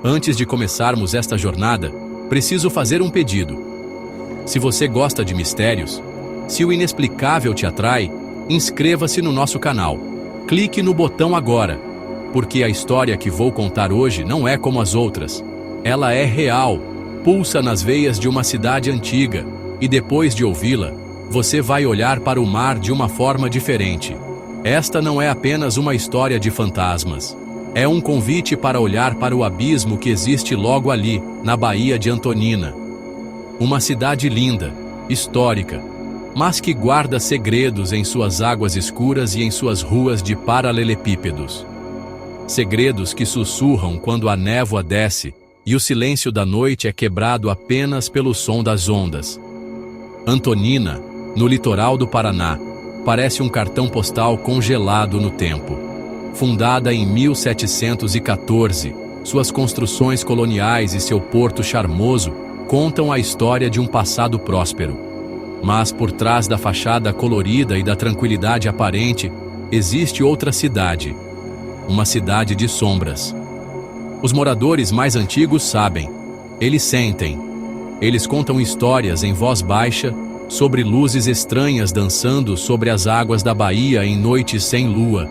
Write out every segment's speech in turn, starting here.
Antes de começarmos esta jornada, preciso fazer um pedido. Se você gosta de mistérios, se o inexplicável te atrai, inscreva-se no nosso canal. Clique no botão agora, porque a história que vou contar hoje não é como as outras. Ela é real, pulsa nas veias de uma cidade antiga, e depois de ouvi-la, você vai olhar para o mar de uma forma diferente. Esta não é apenas uma história de fantasmas. É um convite para olhar para o abismo que existe logo ali, na Baía de Antonina. Uma cidade linda, histórica, mas que guarda segredos em suas águas escuras e em suas ruas de paralelepípedos. Segredos que sussurram quando a névoa desce e o silêncio da noite é quebrado apenas pelo som das ondas. Antonina, no litoral do Paraná, parece um cartão postal congelado no tempo. Fundada em 1714, suas construções coloniais e seu porto charmoso contam a história de um passado próspero. Mas por trás da fachada colorida e da tranquilidade aparente, existe outra cidade. Uma cidade de sombras. Os moradores mais antigos sabem. Eles sentem. Eles contam histórias em voz baixa sobre luzes estranhas dançando sobre as águas da baía em noites sem lua.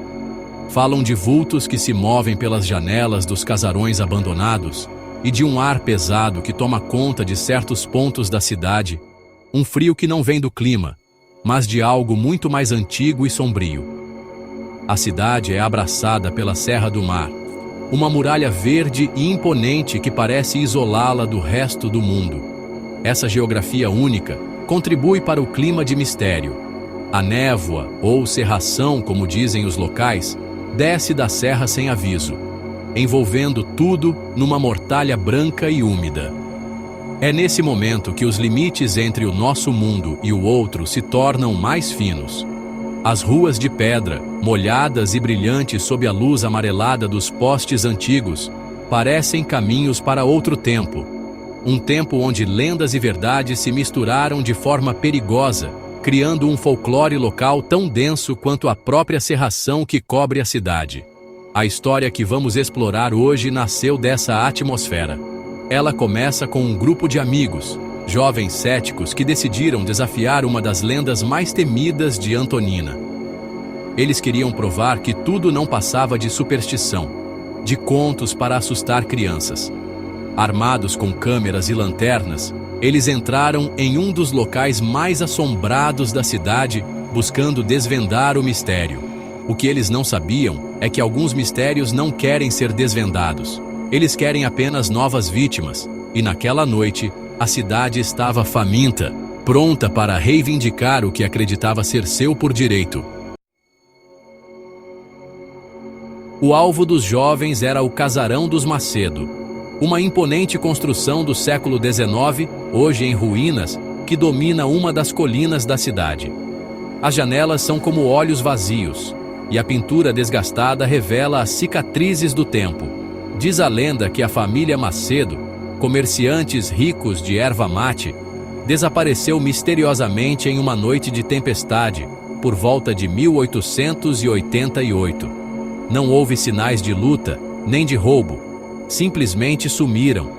Falam de vultos que se movem pelas janelas dos casarões abandonados e de um ar pesado que toma conta de certos pontos da cidade. Um frio que não vem do clima, mas de algo muito mais antigo e sombrio. A cidade é abraçada pela Serra do Mar, uma muralha verde e imponente que parece isolá-la do resto do mundo. Essa geografia única contribui para o clima de mistério. A névoa, ou cerração, como dizem os locais, desce da serra sem aviso, envolvendo tudo numa mortalha branca e úmida. É nesse momento que os limites entre o nosso mundo e o outro se tornam mais finos. As ruas de pedra, molhadas e brilhantes sob a luz amarelada dos postes antigos, parecem caminhos para outro tempo. Um tempo onde lendas e verdades se misturaram de forma perigosa, criando um folclore local tão denso quanto a própria cerração que cobre a cidade. A história que vamos explorar hoje nasceu dessa atmosfera. Ela começa com um grupo de amigos, jovens céticos que decidiram desafiar uma das lendas mais temidas de Antonina. Eles queriam provar que tudo não passava de superstição, de contos para assustar crianças. Armados com câmeras e lanternas, eles entraram em um dos locais mais assombrados da cidade, buscando desvendar o mistério. O que eles não sabiam é que alguns mistérios não querem ser desvendados. Eles querem apenas novas vítimas, e naquela noite, a cidade estava faminta, pronta para reivindicar o que acreditava ser seu por direito. O alvo dos jovens era o Casarão dos Macedo, uma imponente construção do século XIX, hoje em ruínas, que domina uma das colinas da cidade. As janelas são como olhos vazios, e a pintura desgastada revela as cicatrizes do tempo. Diz a lenda que a família Macedo, comerciantes ricos de erva mate, desapareceu misteriosamente em uma noite de tempestade, por volta de 1888. Não houve sinais de luta, nem de roubo. Simplesmente sumiram,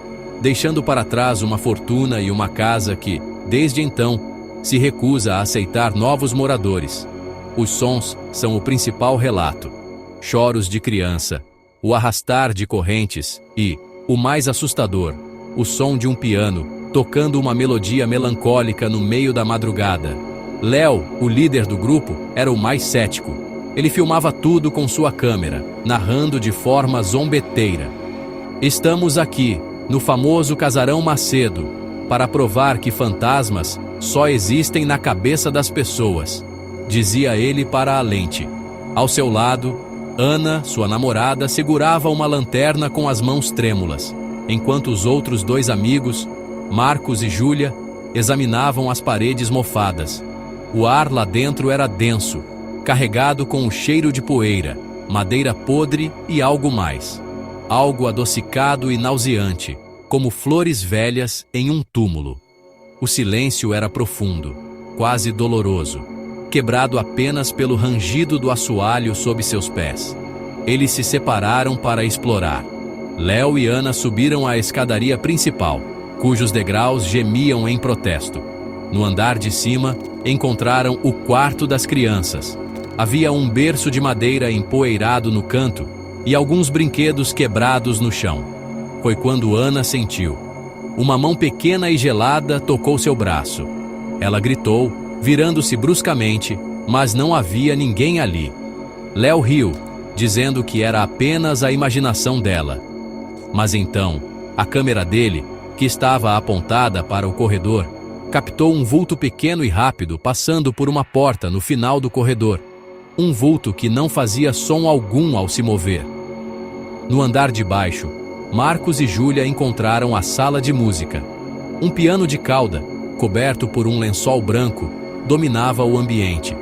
deixando para trás uma fortuna e uma casa que, desde então, se recusa a aceitar novos moradores. Os sons são o principal relato. Choros de criança, o arrastar de correntes e, o mais assustador, o som de um piano tocando uma melodia melancólica no meio da madrugada. Léo, o líder do grupo, era o mais cético. Ele filmava tudo com sua câmera, narrando de forma zombeteira. Estamos aqui, no famoso Casarão Macedo, para provar que fantasmas só existem na cabeça das pessoas, dizia ele para a lente. Ao seu lado, Ana, sua namorada, segurava uma lanterna com as mãos trêmulas, enquanto os outros dois amigos, Marcos e Júlia, examinavam as paredes mofadas. O ar lá dentro era denso, carregado com o cheiro de poeira, madeira podre e algo mais. Algo adocicado e nauseante, como flores velhas em um túmulo. O silêncio era profundo, quase doloroso, quebrado apenas pelo rangido do assoalho sob seus pés. Eles se separaram para explorar. Léo e Ana subiram à escadaria principal, cujos degraus gemiam em protesto. No andar de cima, encontraram o quarto das crianças. Havia um berço de madeira empoeirado no canto e alguns brinquedos quebrados no chão. Foi quando Ana sentiu. Uma mão pequena e gelada tocou seu braço. Ela gritou, virando-se bruscamente, mas não havia ninguém ali. Léo riu, dizendo que era apenas a imaginação dela. Mas então, a câmera dele, que estava apontada para o corredor, captou um vulto pequeno e rápido passando por uma porta no final do corredor. Um vulto que não fazia som algum ao se mover. No andar de baixo, Marcos e Júlia encontraram a sala de música. Um piano de cauda, coberto por um lençol branco, dominava o ambiente.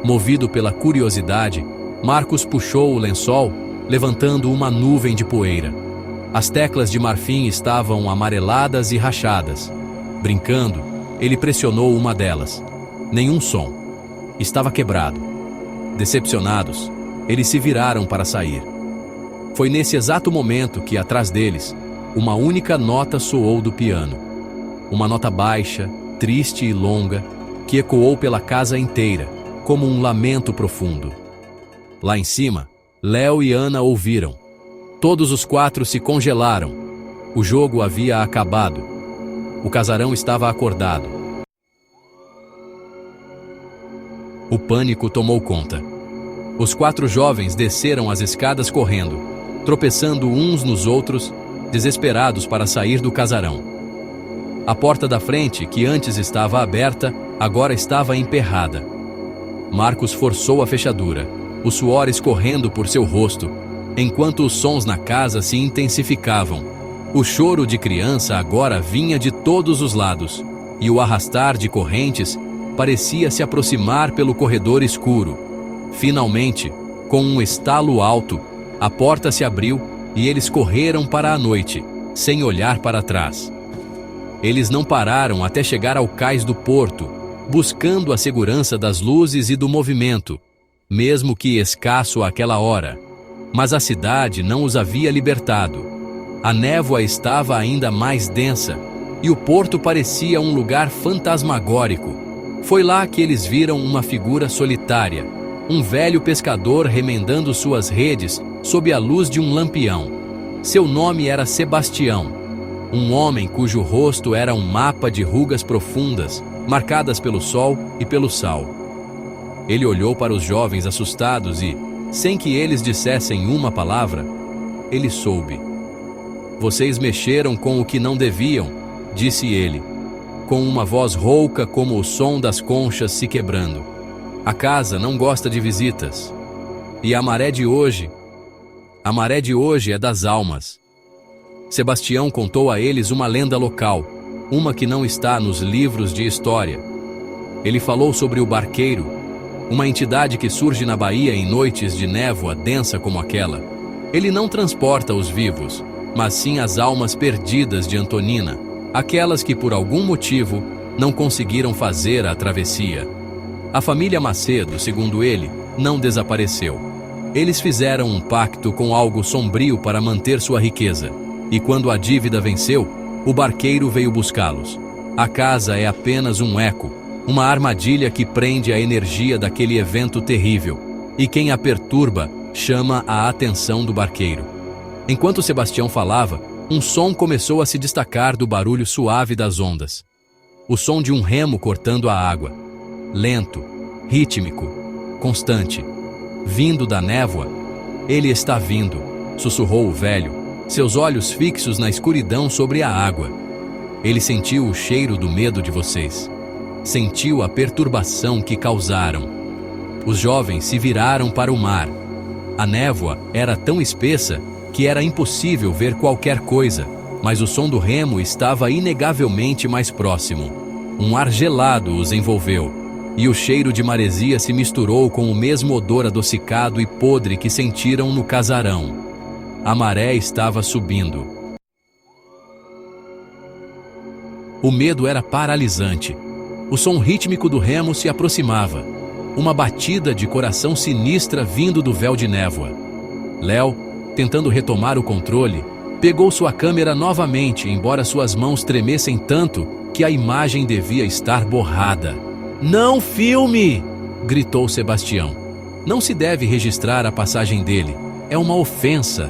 Movido pela curiosidade, Marcos puxou o lençol, levantando uma nuvem de poeira. As teclas de marfim estavam amareladas e rachadas. Brincando, ele pressionou uma delas. Nenhum som. Estava quebrado. Decepcionados, eles se viraram para sair. Foi nesse exato momento que, atrás deles, uma única nota soou do piano. Uma nota baixa, triste e longa, que ecoou pela casa inteira, como um lamento profundo. Lá em cima, Léo e Ana ouviram. Todos os quatro se congelaram. O jogo havia acabado. O casarão estava acordado. O pânico tomou conta. Os quatro jovens desceram as escadas correndo, tropeçando uns nos outros, desesperados para sair do casarão. A porta da frente, que antes estava aberta, agora estava emperrada. Marcos forçou a fechadura, o suor escorrendo por seu rosto, enquanto os sons na casa se intensificavam. O choro de criança agora vinha de todos os lados, e o arrastar de correntes parecia se aproximar pelo corredor escuro. Finalmente, com um estalo alto, a porta se abriu e eles correram para a noite, sem olhar para trás. Eles não pararam até chegar ao cais do porto, buscando a segurança das luzes e do movimento, mesmo que escasso àquela hora. Mas a cidade não os havia libertado. A névoa estava ainda mais densa, e o porto parecia um lugar fantasmagórico. Foi lá que eles viram uma figura solitária, um velho pescador remendando suas redes sob a luz de um lampião. Seu nome era Sebastião, um homem cujo rosto era um mapa de rugas profundas, marcadas pelo sol e pelo sal. Ele olhou para os jovens assustados e, sem que eles dissessem uma palavra, ele soube. Vocês mexeram com o que não deviam, disse ele, com uma voz rouca como o som das conchas se quebrando. A casa não gosta de visitas. E a maré de hoje é das almas. Sebastião contou a eles uma lenda local, uma que não está nos livros de história. Ele falou sobre o barqueiro, uma entidade que surge na Bahia em noites de névoa densa como aquela. Ele não transporta os vivos, mas sim as almas perdidas de Antonina, aquelas que por algum motivo não conseguiram fazer a travessia. A família Macedo, segundo ele, não desapareceu. Eles fizeram um pacto com algo sombrio para manter sua riqueza, e quando a dívida venceu, o barqueiro veio buscá-los. A casa é apenas um eco, uma armadilha que prende a energia daquele evento terrível, e quem a perturba chama a atenção do barqueiro. Enquanto Sebastião falava, um som começou a se destacar do barulho suave das ondas. O som de um remo cortando a água. Lento, rítmico, constante. Vindo da névoa. Ele está vindo, sussurrou o velho, seus olhos fixos na escuridão sobre a água. Ele sentiu o cheiro do medo de vocês. Sentiu a perturbação que causaram. Os jovens se viraram para o mar. A névoa era tão espessa que era impossível ver qualquer coisa, mas o som do remo estava inegavelmente mais próximo. Um ar gelado os envolveu, e o cheiro de maresia se misturou com o mesmo odor adocicado e podre que sentiram no casarão. A maré estava subindo. O medo era paralisante. O som rítmico do remo se aproximava. Uma batida de coração sinistra vindo do véu de névoa. Léo, tentando retomar o controle, Pegou sua câmera novamente, embora suas mãos tremessem tanto que a imagem devia estar borrada. "Não filme!" gritou Sebastião. "Não se deve registrar a passagem dele. É uma ofensa.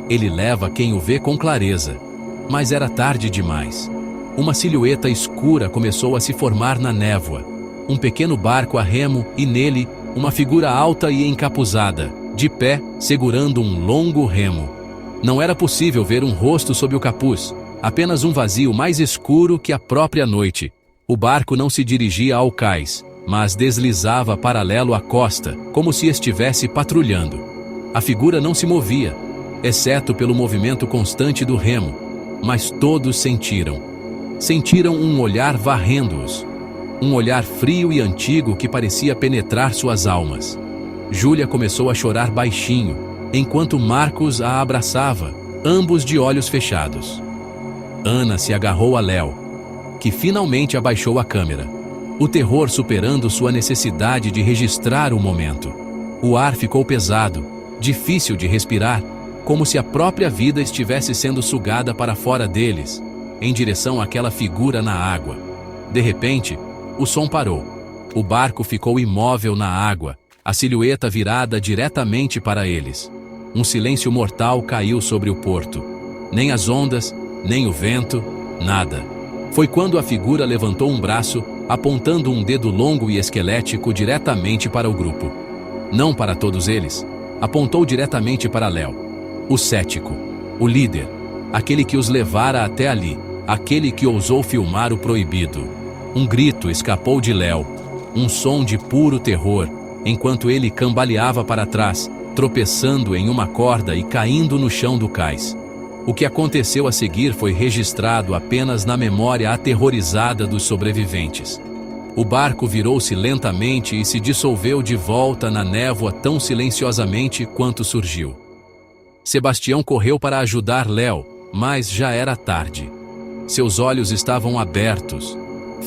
Ele leva quem o vê com clareza." Mas era tarde demais. Uma silhueta escura começou a se formar na névoa. Um pequeno barco a remo e nele uma figura alta e encapuzada, de pé, segurando um longo remo. Não era possível ver um rosto sob o capuz, apenas um vazio mais escuro que a própria noite. O barco não se dirigia ao cais, mas deslizava paralelo à costa, como se estivesse patrulhando. A figura não se movia, exceto pelo movimento constante do remo, mas todos sentiram. Sentiram um olhar varrendo-os. Um olhar frio e antigo que parecia penetrar suas almas. Júlia começou a chorar baixinho, enquanto Marcos a abraçava, ambos de olhos fechados. Ana se agarrou a Léo, que finalmente abaixou a câmera. O terror superando sua necessidade de registrar o momento. O ar ficou pesado, difícil de respirar, como se a própria vida estivesse sendo sugada para fora deles, em direção àquela figura na água. De repente, o som parou. O barco ficou imóvel na água, a silhueta virada diretamente para eles. Um silêncio mortal caiu sobre o porto. Nem as ondas, nem o vento, nada. Foi quando a figura levantou um braço, apontando um dedo longo e esquelético diretamente para o grupo. Não para todos eles. Apontou diretamente para Léo, o cético, o líder, aquele que os levara até ali, aquele que ousou filmar o proibido. Um grito escapou de Léo, um som de puro terror, enquanto ele cambaleava para trás, tropeçando em uma corda e caindo no chão do cais. O que aconteceu a seguir foi registrado apenas na memória aterrorizada dos sobreviventes. O barco virou-se lentamente e se dissolveu de volta na névoa tão silenciosamente quanto surgiu. Sebastião correu para ajudar Léo, mas já era tarde. Seus olhos estavam abertos,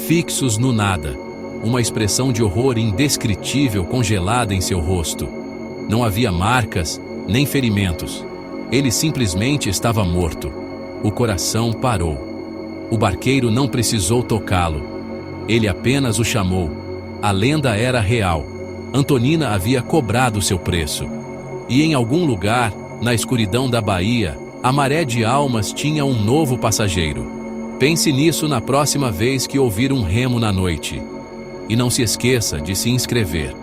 fixos no nada, uma expressão de horror indescritível congelada em seu rosto. Não havia marcas, nem ferimentos. Ele simplesmente estava morto. O coração parou. O barqueiro não precisou tocá-lo. Ele apenas o chamou. A lenda era real. Antonina havia cobrado seu preço. E em algum lugar, na escuridão da baía, a maré de almas tinha um novo passageiro. Pense nisso na próxima vez que ouvir um remo na noite. E não se esqueça de se inscrever.